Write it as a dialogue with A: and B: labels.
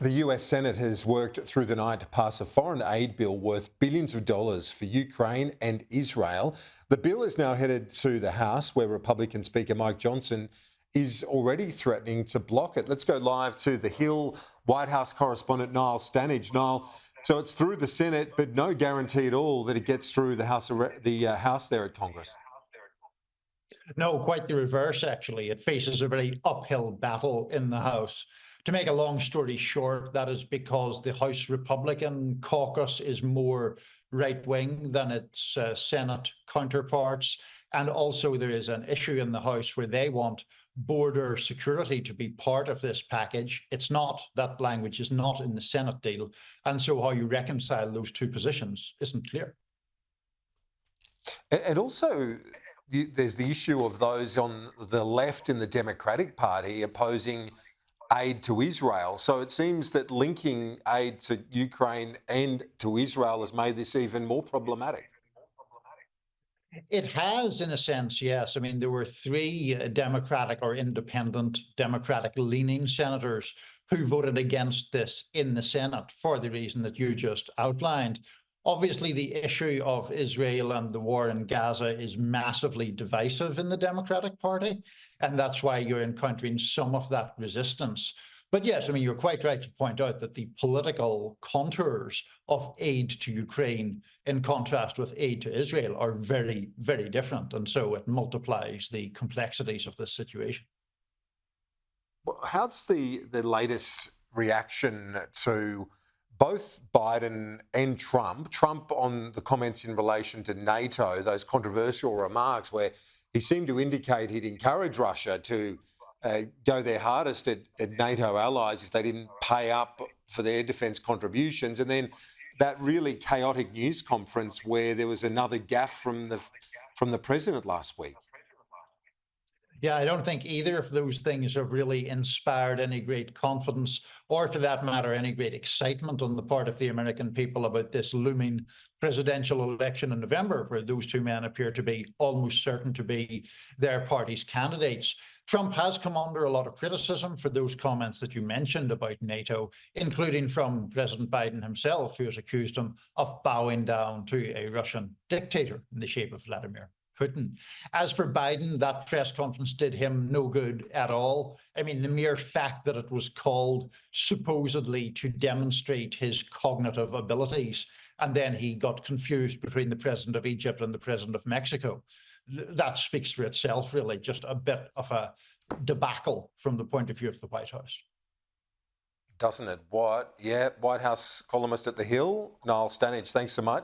A: The US Senate has worked through the night to pass a foreign aid bill worth billions of dollars for Ukraine and Israel. The bill is now headed to the House, where Republican Speaker Mike Johnson is already threatening to block it. Let's go live to the Hill White House correspondent Niall Stanage. Niall, so it's through the Senate, but no guarantee at all that it gets through the House there at Congress.
B: No, quite the reverse, actually. It faces a very uphill battle in the House. To make a long story short, that is because the House Republican caucus is more right-wing than its Senate counterparts. And also there is an issue in the House where they want border security to be part of this package. It's not, that language is not in the Senate deal. And so how you reconcile those two positions isn't clear.
A: And also, there's the issue of those on the left in the Democratic Party opposing aid to Israel. So it seems that linking aid to Ukraine and to Israel has made this even more problematic.
B: It has, in a sense, yes. I mean, there were three Democratic or independent Democratic-leaning senators who voted against this in the Senate for the reason that you just outlined. Obviously, the issue of Israel and the war in Gaza is massively divisive in the Democratic Party, and that's why you're encountering some of that resistance. But yes, I mean, you're quite right to point out that the political contours of aid to Ukraine, in contrast with aid to Israel, are very, very different. And so it multiplies the complexities of this situation.
A: Well, how's the latest reaction to both Biden and Trump? Trump on the comments in relation to NATO, those controversial remarks where he seemed to indicate he'd encourage Russia to go their hardest at NATO allies if they didn't pay up for their defence contributions. And then that really chaotic news conference where there was another gaffe from the president last week.
B: Yeah, I don't think either of those things have really inspired any great confidence or, for that matter, any great excitement on the part of the American people about this looming presidential election in November, where those two men appear to be almost certain to be their party's candidates. Trump has come under a lot of criticism for those comments that you mentioned about NATO, including from President Biden himself, who has accused him of bowing down to a Russian dictator in the shape of Vladimir Putin. As for Biden, that press conference did him no good at all. I mean, the mere fact that it was called supposedly to demonstrate his cognitive abilities, and then he got confused between the president of Egypt and the president of Mexico. That speaks for itself, really, just a bit of a debacle from the point of view of the White House.
A: Doesn't it? What? Yeah, White House columnist at the Hill, Niall Stanage, thanks so much.